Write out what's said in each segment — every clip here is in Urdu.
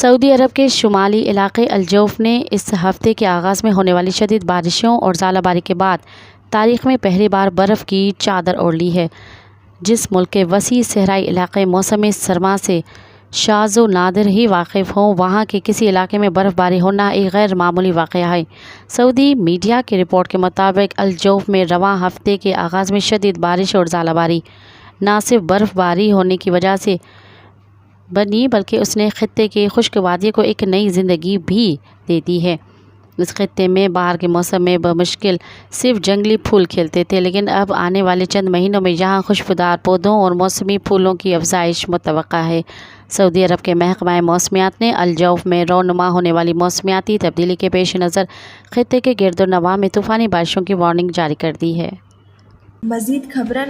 سعودی عرب کے شمالی علاقے الجوف نے اس ہفتے کے آغاز میں ہونے والی شدید بارشوں اور ژالہ باری کے بعد تاریخ میں پہلی بار برف کی چادر اوڑھ لی ہے۔ جس ملک کے وسیع صحرائی علاقے موسم سرما سے شاذ و نادر ہی واقف ہوں، وہاں کے کسی علاقے میں برف باری ہونا ایک غیر معمولی واقعہ ہے۔ سعودی میڈیا کی رپورٹ کے مطابق الجوف میں رواں ہفتے کے آغاز میں شدید بارش اور ژالہ باری نہ صرف برف باری ہونے کی وجہ سے بنی بلکہ اس نے خطے کی خشک وادی کو ایک نئی زندگی بھی دے دی ہے۔ اس خطے میں بہار کے موسم میں بمشکل صرف جنگلی پھول کھلتے تھے، لیکن اب آنے والے چند مہینوں میں یہاں خوشبودار پودوں اور موسمی پھولوں کی افزائش متوقع ہے۔ سعودی عرب کے محکمہ موسمیات نے الجوف میں رونما ہونے والی موسمیاتی تبدیلی کے پیش نظر خطے کے گرد و نواح میں طوفانی بارشوں کی وارننگ جاری کر دی ہے۔ مزید خبرن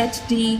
HD।